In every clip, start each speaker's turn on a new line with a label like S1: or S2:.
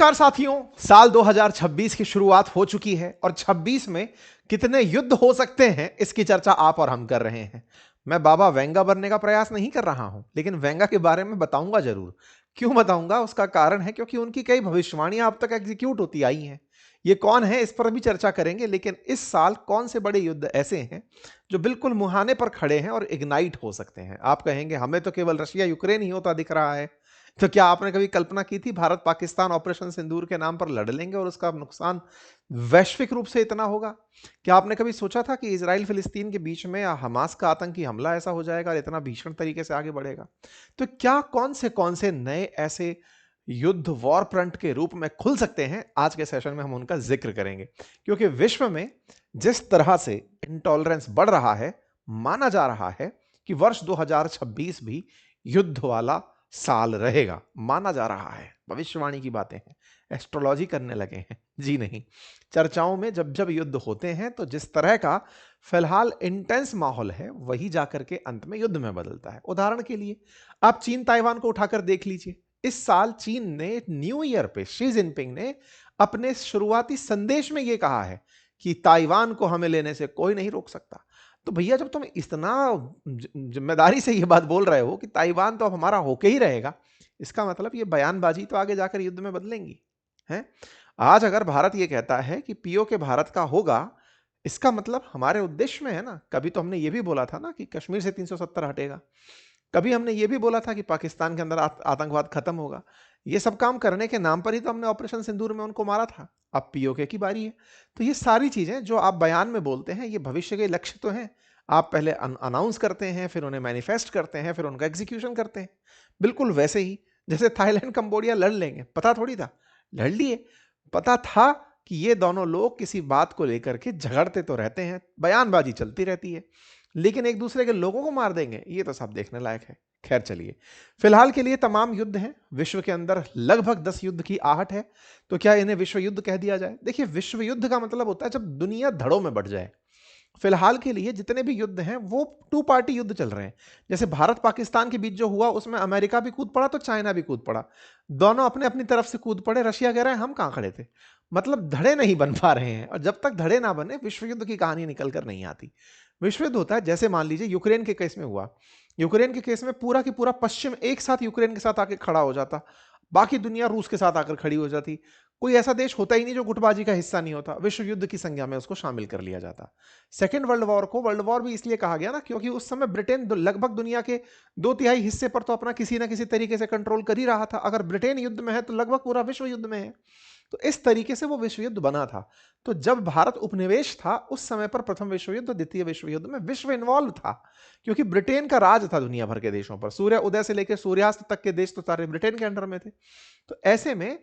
S1: नमस्कार साथियों, साल 2026 की शुरुआत हो चुकी है और 26 में कितने युद्ध हो सकते हैं इसकी चर्चा आप और हम कर रहे हैं। मैं बाबा वेंगा बनने का प्रयास नहीं कर रहा हूं, लेकिन वेंगा के बारे में बताऊंगा जरूर। क्यों बताऊंगा, उसका कारण है क्योंकि उनकी कई भविष्यवाणियां अब तक एग्जीक्यूट होती आई हैं। ये कौन है इस पर भी चर्चा करेंगे, लेकिन इस साल कौन से बड़े युद्ध ऐसे हैं जो बिल्कुल मुहाने पर खड़े हैं और इग्नाइट हो सकते हैं। आप कहेंगे हमें तो केवल रशिया यूक्रेन ही होता दिख रहा है। तो क्या आपने कभी कल्पना की थी भारत पाकिस्तान ऑपरेशन सिंदूर के नाम पर लड़ लेंगे और उसका नुकसान वैश्विक रूप से इतना होगा? क्या आपने कभी सोचा था कि इजराइल फिलिस्तीन के बीच में या हमास का आतंकी हमला ऐसा हो जाएगा और इतना भीषण तरीके से आगे बढ़ेगा? तो क्या कौन से नए ऐसे युद्ध वॉर फ्रंट के रूप में खुल सकते हैं? आज के सेशन में हम उनका जिक्र करेंगे, क्योंकि विश्व में जिस तरह से इंटॉलरेंस बढ़ रहा है, माना जा रहा है कि वर्ष 2026 भी युद्ध वाला साल रहेगा। माना जा रहा है, भविष्यवाणी की बातें हैं, एस्ट्रोलॉजी करने लगे हैं। जी नहीं, चर्चाओं में जब जब युद्ध होते हैं तो जिस तरह का फिलहाल इंटेंस माहौल है, वही जाकर के अंत में युद्ध में बदलता है। उदाहरण के लिए आप चीन ताइवान को उठाकर देख लीजिए। इस साल चीन ने न्यू ईयर पे शी जिनपिंग ने अपने शुरुआती संदेश में यह कहा है कि ताइवान को हमें लेने से कोई नहीं रोक सकता। तो भैया, जब तुम इतना जिम्मेदारी से ये बात बोल रहे हो कि ताइवान तो अब हमारा होके ही रहेगा, इसका मतलब ये बयानबाजी तो आगे जाकर युद्ध में बदलेंगी हैं। आज अगर भारत ये कहता है कि पीओके भारत का होगा, इसका मतलब हमारे उद्देश्य में है ना। कभी तो हमने ये भी बोला था ना कि कश्मीर से 370 हटेगा। कभी हमने ये भी बोला था कि पाकिस्तान के अंदर आतंकवाद खत्म होगा। ये सब काम करने के नाम पर ही तो हमने ऑपरेशन सिंदूर में उनको मारा था। अब पीओके की बारी है। तो ये सारी चीजें जो आप बयान में बोलते हैं, ये भविष्य के लक्ष्य तो हैं। आप पहले अनाउंस करते हैं, फिर उन्हें मैनिफेस्ट करते हैं, फिर उनका एग्जीक्यूशन करते हैं। बिल्कुल वैसे ही जैसे थाईलैंड कंबोडिया लड़ लेंगे, पता थोड़ी था, लड़ लिए। पता था कि ये दोनों लोग किसी बात को लेकर के झगड़ते तो रहते हैं, बयानबाजी चलती रहती है, लेकिन एक दूसरे के लोगों को मार देंगे, ये तो सब देखने लायक है। खैर चलिए, फिलहाल के लिए तमाम युद्ध हैं विश्व के अंदर, लगभग 10 युद्ध की आहट है। तो क्या इन्हें विश्व युद्ध कह दिया जाए? देखिए, विश्व युद्ध का मतलब होता है जब दुनिया धड़ों में बढ़ जाए। फिलहाल के लिए जितने भी युद्ध हैं वो टू पार्टी युद्ध चल रहे हैं। जैसे भारत पाकिस्तान के बीच जो हुआ, उसमें अमेरिका भी कूद पड़ा तो चाइना भी कूद पड़ा। दोनों अपने अपनी तरफ से कूद पड़े। रशिया कह रहा है हम कहां खड़े थे। मतलब धड़े नहीं बन पा रहे हैं, और जब तक धड़े ना बने विश्व युद्ध की कहानी निकल कर नहीं आती। विश्व युद्ध होता है जैसे मान लीजिए यूक्रेन के केस में हुआ। यूक्रेन के केस में पूरा की पूरा पश्चिम एक साथ यूक्रेन के साथ आके खड़ा हो जाता, बाकी दुनिया रूस के साथ आकर खड़ी हो जाती। कोई ऐसा देश होता ही नहीं जो गुटबाजी का हिस्सा नहीं होता, विश्व युद्ध की संज्ञा में उसको शामिल कर लिया जाता। सेकेंड वर्ल्ड वॉर को वर्ल्ड वॉर भी इसलिए कहा गया ना, क्योंकि उस समय ब्रिटेन लगभग दुनिया के 2/3 हिस्से पर तो अपना किसी ना किसी तरीके से कंट्रोल कर ही रहा था। अगर ब्रिटेन युद्ध में है तो लगभग पूरा विश्व युद्ध में है। तो इस तरीके से वो विश्व युद्ध बना था। तो जब भारत उपनिवेश था, उस समय पर प्रथम विश्व युद्ध, द्वितीय विश्व युद्ध में विश्व इन्वॉल्व था, क्योंकि ब्रिटेन का राज था दुनिया भर के देशों पर। सूर्य उदय से लेकर सूर्यास्त तक के देश तो सारे ब्रिटेन के अंडर में थे। तो ऐसे में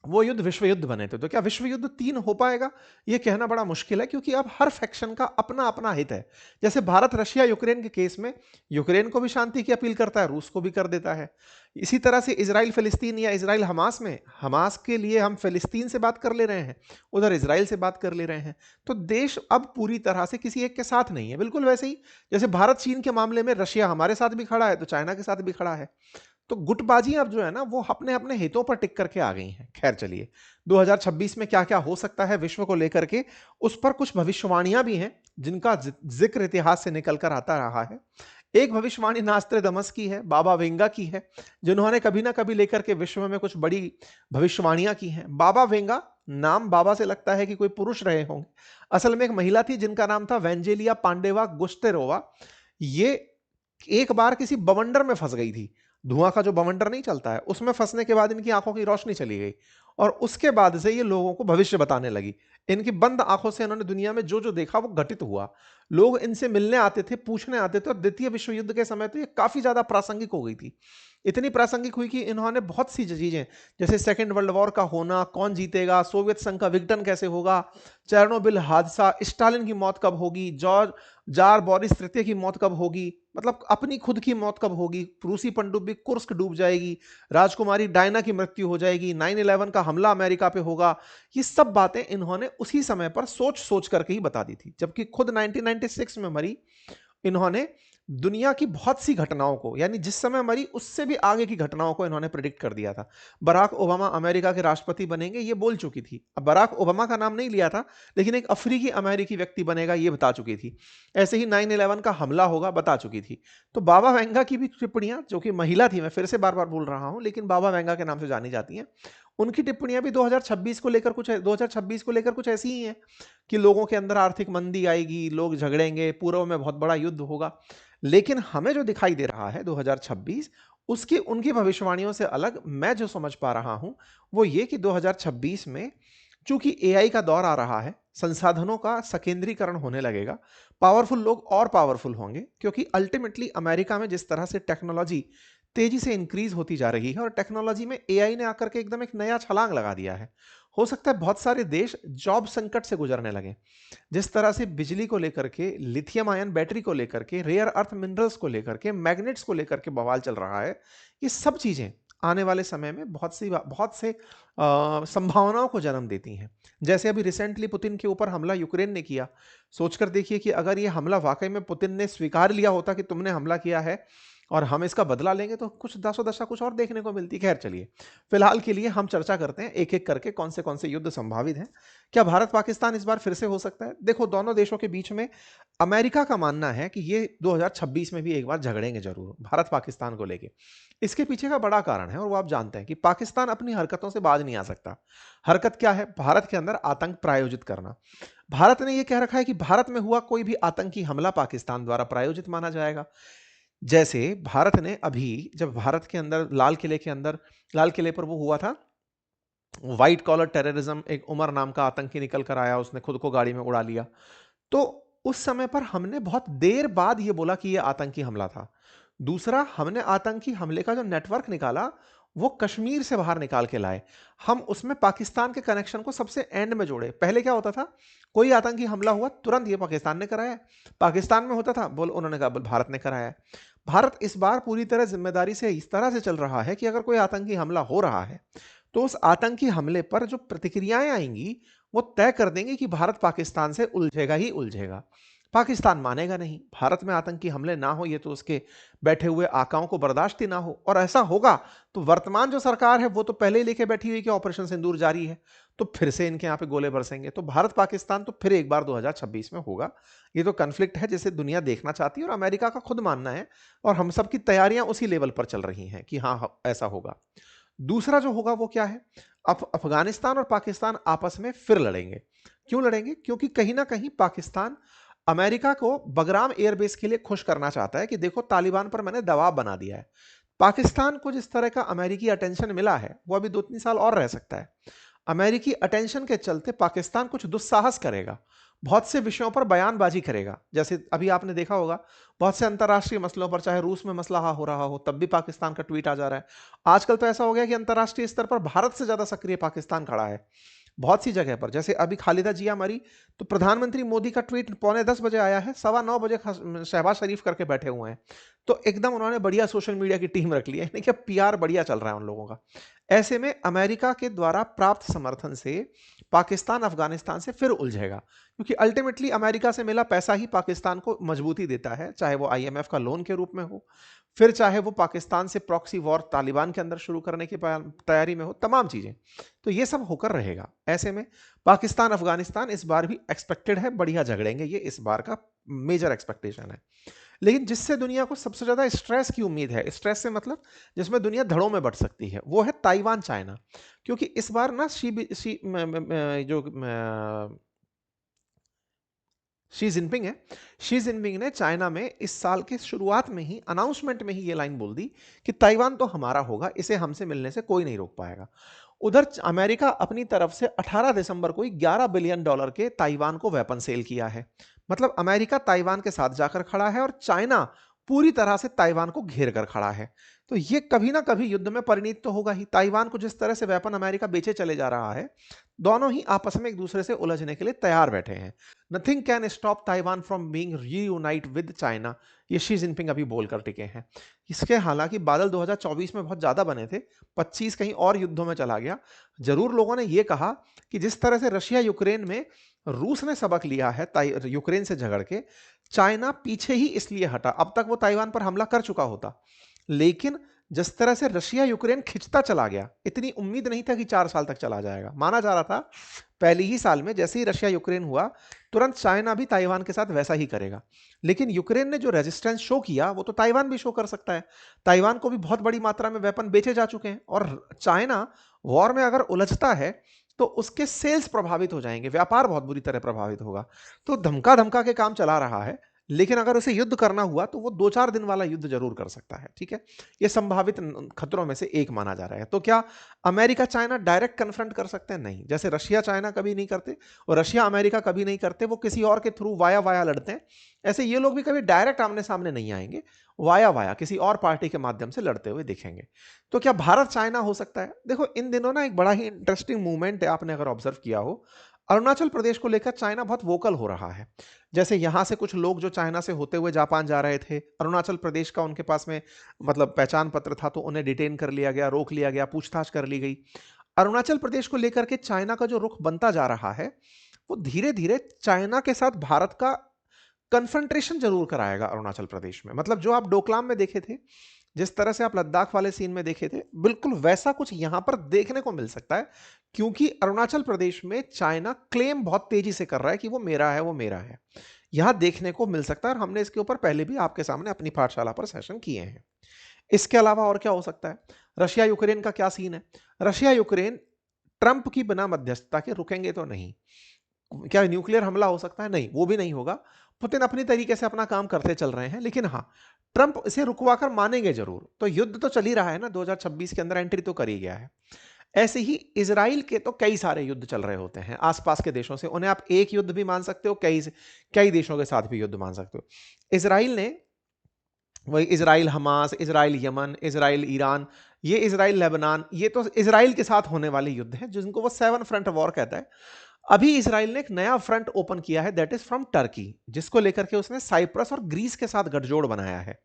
S1: वो युद्ध विश्व युद्ध बने थे। तो क्या विश्व युद्ध 3 हो पाएगा? यह कहना बड़ा मुश्किल है, क्योंकि अब हर फैक्शन का अपना अपना हित है। जैसे भारत रशिया यूक्रेन के केस में यूक्रेन को भी शांति की अपील करता है, रूस को भी कर देता है। इसी तरह से इजराइल फिलिस्तीन या इजराइल हमास में, हमास के लिए हम फिलिस्तीन से बात कर ले रहे हैं, उधर इजराइल से बात कर ले रहे हैं। तो देश अब पूरी तरह से किसी एक के साथ नहीं है। बिल्कुल वैसे ही जैसे भारत चीन के मामले में रशिया हमारे साथ भी खड़ा है तो चाइना के साथ भी खड़ा है। तो गुटबाजी अब जो है ना, वो अपने अपने हितों पर टिक करके आ गई हैं। खैर चलिए, 2026 में क्या क्या हो सकता है विश्व को लेकर के, उस पर कुछ भविष्यवाणियां भी हैं जिनका जिक्र इतिहास से निकल कर आता रहा है। एक भविष्यवाणी नास्त्रेदमस की है, बाबा वेंगा की है, जिन्होंने कभी ना कभी लेकर के विश्व में कुछ बड़ी भविष्यवाणियां की हैं। बाबा वेंगा, नाम बाबा से लगता है कि कोई पुरुष रहे होंगे, असल में एक महिला थी जिनका नाम था वेंजेलिया पांडेवा गुस्तेरोवा। ये एक बार किसी बवंडर में फंस गई थी। धुआं का जो बवंडर नहीं चलता है, उसमें फंसने के बाद इनकी आंखों की रोशनी चली गई, और उसके बाद से ये लोगों को भविष्य बताने लगी। इनकी बंद आंखों से इन्होंने दुनिया में जो जो देखा वो घटित हुआ। लोग इनसे मिलने आते थे, पूछने आते थे, और द्वितीय विश्व युद्ध के समय तो ये काफी ज्यादा प्रासंगिक हो गई थी। इतनी प्रासंगिक हुई कि इन्होंने बहुत सी चीजें, जैसे सेकेंड वर्ल्ड वॉर का होना, कौन जीतेगा, सोवियत संघ का विघटन कैसे होगा, चेरनोबिल हादसा, स्टालिन की मौत कब होगी, जॉर्ज जार बोरिस तृतीय की मौत कब होगी, मतलब अपनी खुद की मौत कब होगी, रूसी पनडुब्बी कुर्स्क डूब जाएगी, राजकुमारी डायना की मृत्यु हो जाएगी, 9/11 का हमला अमेरिका पे होगा। ये सब बातें इन्होंने उसी समय पर सोच सोच करके ही बता दी थी। जबकि खुद 1996 में मरी, इन्होंने दुनिया की बहुत सी घटनाओं को, यानी जिस समय मरी उससे भी आगे की घटनाओं को इन्होंने प्रिडिक्ट कर दिया था। बराक ओबामा अमेरिका के राष्ट्रपति बनेंगे ये बोल चुकी थी। अब बराक ओबामा का नाम नहीं लिया था, लेकिन एक अफ्रीकी अमेरिकी व्यक्ति बनेगा ये बता चुकी थी। ऐसे ही 9/11 का हमला होगा बता चुकी थी। तो बाबा वेंगा की भी टिप्पणियां, जो कि महिला थी, मैं फिर से बार बार बोल रहा हूं, लेकिन बाबा वेंगा के नाम से जानी जाती हैं, उनकी टिप्पणियां भी 2026 को लेकर कुछ ऐसी ही हैं कि लोगों के अंदर आर्थिक मंदी आएगी, लोग झगड़ेंगे, पूर्व में बहुत बड़ा युद्ध होगा। लेकिन हमें जो दिखाई दे रहा है 2026, उसकी उनकी भविष्यवाणियों से अलग मैं जो समझ पा रहा हूं वो ये कि 2026 में चूंकि एआई का दौर आ रहा है, संसाधनों का सकेंद्रीकरण होने लगेगा, पावरफुल लोग और पावरफुल होंगे, क्योंकि अल्टीमेटली अमेरिका में जिस तरह से टेक्नोलॉजी तेजी से इंक्रीज होती जा रही है और टेक्नोलॉजी में एआई ने आकर के एकदम एक नया छलांग लगा दिया है, हो सकता है बहुत सारे देश जॉब संकट से गुजरने लगे। जिस तरह से बिजली को लेकर के, लिथियम आयन बैटरी को लेकर के, रेयर अर्थ मिनरल्स को लेकर के, मैग्नेट्स को लेकर के बवाल चल रहा है, ये सब चीजें आने वाले समय में बहुत से संभावनाओं को जन्म देती हैं। जैसे अभी रिसेंटली पुतिन के ऊपर हमला यूक्रेन ने किया, सोचकर देखिए कि अगर ये हमला वाकई में पुतिन ने स्वीकार लिया होता कि तुमने हमला किया है और हम इसका बदला लेंगे, तो कुछ दसों दशा कुछ और देखने को मिलती। खैर चलिए, फिलहाल के लिए हम चर्चा करते हैं एक एक करके कौन से युद्ध संभावित हैं। क्या भारत पाकिस्तान इस बार फिर से हो सकता है? देखो, दोनों देशों के बीच में अमेरिका का मानना है कि ये 2026 में भी एक बार झगड़ेंगे जरूर भारत पाकिस्तान को लेके। इसके पीछे का बड़ा कारण है और वो आप जानते हैं कि पाकिस्तान अपनी हरकतों से बाज नहीं आ सकता। हरकत क्या है? भारत के अंदर आतंक प्रायोजित करना। भारत ने यह कह रखा है कि भारत में हुआ कोई भी आतंकी हमला पाकिस्तान द्वारा प्रायोजित माना जाएगा। जैसे भारत ने अभी, जब भारत के अंदर लाल किले पर वो हुआ था, व्हाइट कॉलर टेररिज्म, एक उमर नाम का आतंकी निकल कर आया, उसने खुद को गाड़ी में उड़ा लिया, तो उस समय पर हमने बहुत देर बाद यह बोला कि यह आतंकी हमला था। दूसरा, हमने आतंकी हमले का जो नेटवर्क निकाला वो कश्मीर से बाहर निकाल के लाए। हम उसमें पाकिस्तान के कनेक्शन को सबसे एंड में जोड़े। पहले क्या होता था, कोई आतंकी हमला हुआ तुरंत ये पाकिस्तान ने कराया, पाकिस्तान में होता था बोल उन्होंने कहा बोल भारत ने कराया। भारत इस बार पूरी तरह जिम्मेदारी से इस तरह से चल रहा है कि अगर कोई आतंकी हमला हो रहा है तो उस आतंकी हमले पर जो प्रतिक्रियाएं आएंगी वो तय कर देंगे कि भारत पाकिस्तान से उलझेगा ही उलझेगा। पाकिस्तान मानेगा नहीं, भारत में आतंकी हमले ना हो, ये तो उसके बैठे हुए आकाओं को बर्दाश्त ही ना हो। और ऐसा होगा तो वर्तमान जो सरकार है वो तो पहले ही लेके बैठी हुई कि ऑपरेशन सिंदूर जारी है, तो फिर से इनके यहाँ पे गोले बरसेंगे। तो भारत पाकिस्तान तो फिर एक बार 2026 में होगा। ये तो कन्फ्लिक्ट है जिसे दुनिया देखना चाहती है और अमेरिका का खुद मानना है, और हम सब की तैयारियां उसी लेवल पर चल रही हैं कि हाँ ऐसा होगा। दूसरा जो होगा वो क्या है, अफगानिस्तान और पाकिस्तान आपस में फिर लड़ेंगे। क्यों लड़ेंगे? क्योंकि कहीं ना कहीं पाकिस्तान अमेरिका को बगराम एयरबेस के लिए खुश करना चाहता है कि देखो तालिबान पर मैंने दबाव बना दिया है। पाकिस्तान को जिस तरह का अमेरिकी अटेंशन मिला है वो अभी 2-3 साल और रह सकता है। अमेरिकी अटेंशन के चलते पाकिस्तान कुछ दुस्साहस करेगा, बहुत से विषयों पर बयानबाजी करेगा। जैसे अभी आपने देखा होगा बहुत से अंतर्राष्ट्रीय मसलों पर, चाहे रूस में मसला हो रहा हो तब भी पाकिस्तान का ट्वीट आ जा रहा है। आजकल तो ऐसा हो गया कि अंतर्राष्ट्रीय स्तर पर भारत से ज्यादा सक्रिय पाकिस्तान खड़ा है बहुत सी जगह पर। जैसे अभी खालिदा जिया मरी तो प्रधानमंत्री मोदी का ट्वीट 9:45 आया है, 9:15 बजे शहबाज शरीफ करके बैठे हुए हैं। तो एकदम उन्होंने बढ़िया सोशल मीडिया की टीम रख ली है, यानी कि पीआर बढ़िया चल रहा है उन लोगों का। ऐसे में अमेरिका के द्वारा प्राप्त समर्थन से पाकिस्तान अफगानिस्तान से फिर उलझेगा, क्योंकि अल्टीमेटली अमेरिका से मिला पैसा ही पाकिस्तान को मजबूती देता है, चाहे वो आईएमएफ का लोन के रूप में हो, फिर चाहे वो पाकिस्तान से प्रॉक्सी वॉर तालिबान के अंदर शुरू करने की तैयारी में हो, तमाम चीजें। तो ये सब होकर रहेगा। ऐसे में पाकिस्तान अफगानिस्तान इस बार भी एक्सपेक्टेड है बढ़िया झगड़ेंगे, ये इस बार का मेजर एक्सपेक्टेशन है। लेकिन जिससे दुनिया को सबसे ज्यादा स्ट्रेस की उम्मीद है, स्ट्रेस से मतलब जिसमें दुनिया धड़ों में बट सकती है, वो है ताइवान चाइना। क्योंकि इस बार ना शी जिनपिंग है, शी जिनपिंग ने चाइना में इस साल के शुरुआत में ही अनाउंसमेंट में ही ये लाइन बोल दी कि ताइवान तो हमारा होगा, इसे हमसे मिलने से कोई नहीं रोक पाएगा। उधर अमेरिका अपनी तरफ से 18 दिसंबर को ही $11 बिलियन के ताइवान को वेपन सेल किया है। मतलब अमेरिका ताइवान के साथ जाकर खड़ा है और चाइना पूरी तरह से ताइवान को घेर कर खड़ा है। तो ये कभी ना कभी युद्ध में परिणित तो होगा ही। ताइवान को जिस तरह से वेपन अमेरिका बेचे चले जा रहा है, दोनों ही आपस में एक दूसरे से उलझने के लिए तैयार बैठे हैं। Nothing can stop Taiwan from being reunite with China, ये शी जिनपिंग अभी बोलकर टिके हैं। इसके हालांकि बादल 2024 में बहुत ज्यादा बने थे, 25 कहीं और युद्धों में चला गया। जरूर लोगों ने यह कहा कि जिस तरह से रशिया यूक्रेन में रूस ने सबक लिया है यूक्रेन से झगड़ के, चाइना पीछे ही इसलिए हटा। अब तक वो ताइवान पर हमला कर चुका होता, लेकिन जिस तरह से रशिया यूक्रेन खिंचता चला गया, इतनी उम्मीद नहीं था कि 4 साल तक चला जाएगा। माना जा रहा था पहले ही साल में जैसे ही रशिया यूक्रेन हुआ, तुरंत चाइना भी ताइवान के साथ वैसा ही करेगा। लेकिन यूक्रेन ने जो रेजिस्टेंस शो किया, वो तो ताइवान भी शो कर सकता है। ताइवान को भी बहुत बड़ी मात्रा में वेपन बेचे जा चुके हैं, और चाइना वॉर में अगर उलझता है तो उसके सेल्स प्रभावित हो जाएंगे, व्यापार बहुत बुरी तरह प्रभावित होगा। तो धमका धमका के काम चला रहा है, लेकिन अगर उसे युद्ध करना हुआ तो वो 2-4 दिन वाला युद्ध जरूर कर सकता है। ठीक है, ये संभावित खतरों में से एक माना जा रहा है। तो क्या अमेरिका चाइना डायरेक्ट कन्फ्रंट कर सकते हैं? नहीं। जैसे रशिया चाइना कभी नहीं करते और रशिया अमेरिका कभी नहीं करते, वो किसी और के थ्रू वाया वाया लड़ते हैं, ऐसे ये लोग भी कभी डायरेक्ट आमने सामने नहीं आएंगे, वाया वाया किसी और पार्टी के माध्यम से लड़ते हुए दिखेंगे। तो क्या भारत चाइना हो सकता है? देखो, इन दिनों ना एक बड़ा ही इंटरेस्टिंग मूवमेंट है, आपने अगर ऑब्जर्व किया हो, अरुणाचल प्रदेश को लेकर चाइना बहुत वोकल हो रहा है। जैसे यहां से कुछ लोग जो चाइना से होते हुए जापान जा रहे थे, अरुणाचल प्रदेश का उनके पास में मतलब पहचान पत्र था, तो उन्हें डिटेन कर लिया गया, रोक लिया गया, पूछताछ कर ली गई। अरुणाचल प्रदेश को लेकर के चाइना का जो रुख बनता जा रहा है, वो धीरे धीरे चाइना के साथ भारत का कन्फ्रंट्रेशन जरूर कराएगा अरुणाचल प्रदेश में। मतलब जो आप डोकलाम में देखे थे, जिस तरह से आप लद्दाख वाले सीन में देखे थे, बिल्कुल वैसा कुछ यहां पर देखने को मिल सकता है, क्योंकि अरुणाचल प्रदेश में चाइना क्लेम बहुत तेजी से कर रहा है कि वो मेरा है, वो मेरा है। यहां देखने को मिल सकता है, और हमने इसके ऊपर पहले भी आपके सामने अपनी पाठशाला पर सेशन किए हैं। इसके अलावा और क्या हो सकता है? रशिया यूक्रेन का क्या सीन है? रशिया यूक्रेन ट्रंप की बिना मध्यस्थता के रुकेंगे तो नहीं। क्या न्यूक्लियर हमला हो सकता है? नहीं, वो भी नहीं होगा। पुतिन अपनी तरीके से अपना काम करते चल रहे हैं, लेकिन हाँ, ट्रंप इसे रुकवाकर मानेंगे जरूर। तो युद्ध तो चल ही रहा है ना, 2026 के अंदर एंट्री तो कर ही गया है। ऐसे ही इजराइल के तो कई सारे युद्ध चल रहे होते हैं आसपास के देशों से, उन्हें आप एक युद्ध भी मान सकते हो, कई देशों के साथ भी युद्ध मान सकते हो। इजराइल ने, वही Israel Hamas, Israel Yemen, Israel Iran, ये इजराइल लेबनान, ये तो इजराइल के साथ होने वाले युद्ध हैं, जिनको वो 7 फ्रंट वॉर कहता है। अभी इसराइल ने एक नया फ्रंट ओपन किया है, दैट इज फ्रॉम टर्की, जिसको लेकर के उसने साइप्रस और ग्रीस के साथ गठजोड़ बनाया है।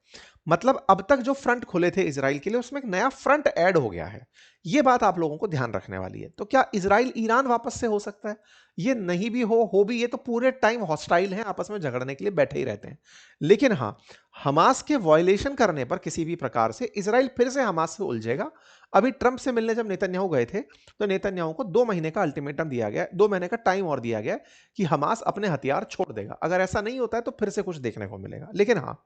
S1: मतलब अब तक जो फ्रंट खुले थे इसराइल के लिए, उसमें एक नया फ्रंट ऐड हो गया है। ये बात आप लोगों को ध्यान रखने वाली है। तो क्या इसराइल ईरान वापस से हो सकता है? ये नहीं भी हो भी, ये तो पूरे टाइम हॉस्टाइल हैं, आपस में झगड़ने के लिए बैठे ही रहते हैं। लेकिन हाँ, हमास के वायलेशन करने पर किसी भी प्रकार से इसराइल फिर से हमास से उलझेगा। अभी ट्रंप से मिलने जब नेतन्याहू गए थे, तो नेतन्याहू को 2 महीने का अल्टीमेटम दिया गया, 2 महीने का टाइम और दिया गया कि हमास अपने हथियार छोड़ देगा। अगर ऐसा नहीं होता है तो फिर से कुछ देखने को मिलेगा। लेकिन हाँ,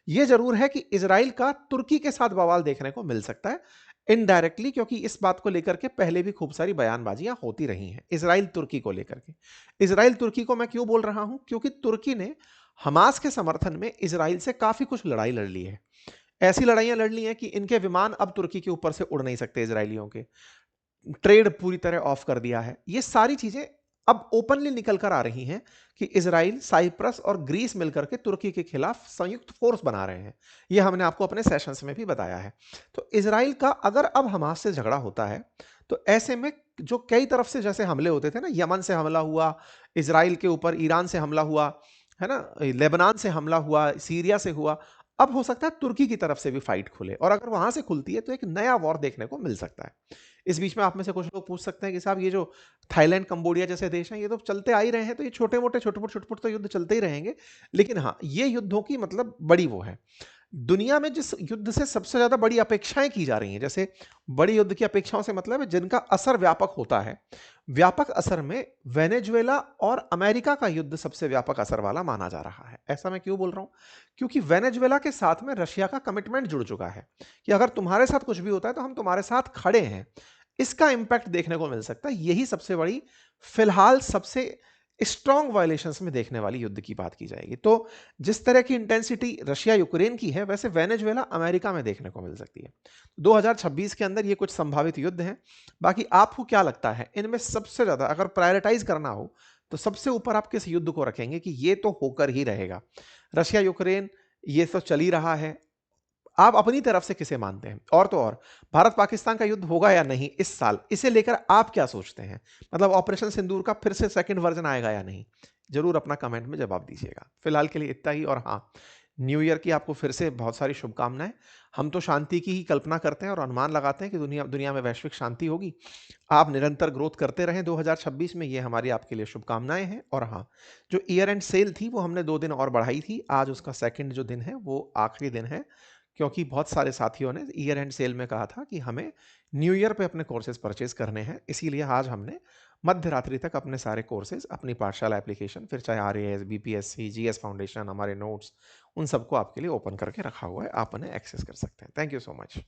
S1: यह जरूर है कि इसराइल का तुर्की के साथ बवाल देखने को मिल सकता है इनडायरेक्टली, क्योंकि इस बात को लेकर के पहले भी खूब सारी बयानबाजियां होती रही हैं इसराइल तुर्की को लेकर के। इसराइल तुर्की को मैं क्यों बोल रहा हूं? क्योंकि तुर्की ने हमास के समर्थन में इसराइल से काफी कुछ लड़ाई लड़ ली है। ऐसी लड़ाइयां लड़ ली हैं कि इनके विमान अब तुर्की के ऊपर से उड़ नहीं सकते, इसराइलियों के ट्रेड पूरी तरह ऑफ कर दिया है। ये सारी चीजें अब ओपनली निकल कर आ रही हैं कि इसराइल, साइप्रस और ग्रीस मिलकर के तुर्की के खिलाफ संयुक्त फोर्स बना रहे हैं। ये हमने आपको अपने सेशंस में भी बताया है। तो इसराइल का अगर अब हमास से झगड़ा होता है, तो ऐसे में जो कई तरफ से जैसे हमले होते थे ना, यमन से हमला हुआ इसराइल के ऊपर, ईरान से हमला हुआ है ना, लेबनान से हमला हुआ, सीरिया से हुआ, अब हो सकता है तुर्की की तरफ से भी फाइट खुले, और अगर वहां से खुलती है तो एक नया वॉर देखने को मिल सकता है। इस बीच में आप में से कुछ लोग पूछ सकते हैं कि साहब, ये जो थाईलैंड, कंबोडिया जैसे देश हैं, ये तो चलते आ ही रहे हैं, तो ये छोटे मोटे छोटे-छोटे तो युद्ध चलते ही रहेंगे। लेकिन हाँ, ये युद्धों की मतलब बड़ी वो है। दुनिया में जिस युद्ध से सबसे ज्यादा बड़ी अपेक्षाएं की जा रही हैं, जैसे बड़ी युद्ध की अपेक्षाओं से मतलब है जिनका असर व्यापक होता है, व्यापक असर में वेनेजुएला और अमेरिका का युद्ध सबसे व्यापक असर वाला माना जा रहा है। ऐसा मैं क्यों बोल रहा हूं? क्योंकि वेनेजुएला के साथ में रशिया का कमिटमेंट जुड़ चुका है कि अगर तुम्हारे साथ कुछ भी होता है तो हम तुम्हारे साथ खड़े हैं। इसका इंपैक्ट देखने को मिल सकता है। यही सबसे बड़ी, फिलहाल सबसे स्ट्रॉन्ग वायलेशंस में देखने वाली युद्ध की बात की जाएगी। तो जिस तरह की इंटेंसिटी रशिया यूक्रेन की है, वैसे वेनेजुएला अमेरिका में देखने को मिल सकती है। 2026 के अंदर ये कुछ संभावित युद्ध हैं। बाकी आपको क्या लगता है, इनमें सबसे ज्यादा अगर प्रायोरिटाइज करना हो तो सबसे ऊपर आप किस युद्ध को रखेंगे कि ये तो होकर ही रहेगा? रशिया यूक्रेन ये तो चल ही रहा है, आप अपनी तरफ से किसे मानते हैं? और तो और, भारत पाकिस्तान का युद्ध होगा या नहीं इस साल, इसे लेकर आप क्या सोचते हैं? मतलब ऑपरेशन सिंदूर का फिर से सेकंड वर्जन आएगा या नहीं? जरूर अपना कमेंट में जवाब दीजिएगा। फिलहाल के लिए इतना ही, और हाँ, न्यू ईयर की आपको फिर से बहुत सारी शुभकामनाएं। हम तो शांति की ही कल्पना करते हैं और अनुमान लगाते हैं कि दुनिया दुनिया में वैश्विक शांति होगी। आप निरंतर ग्रोथ करते रहें 2026 में, ये हमारी आपके लिए शुभकामनाएं हैं। और हाँ, जो ईयर एंड सेल थी वो हमने 2 दिन और बढ़ाई थी। आज उसका सेकंड जो दिन है वो आखिरी दिन है, क्योंकि बहुत सारे साथियों ने ईयर एंड सेल में कहा था कि हमें न्यू ईयर पे अपने कोर्सेज परचेज करने हैं। इसीलिए आज हमने मध्य रात्रि तक अपने सारे कोर्सेज, अपनी पाठशाला एप्लीकेशन, फिर चाहे RAS, BPSC, GS फाउंडेशन, हमारे नोट्स, उन सबको आपके लिए ओपन करके रखा हुआ है। आप उन्हें एक्सेस कर सकते हैं। Thank you so much.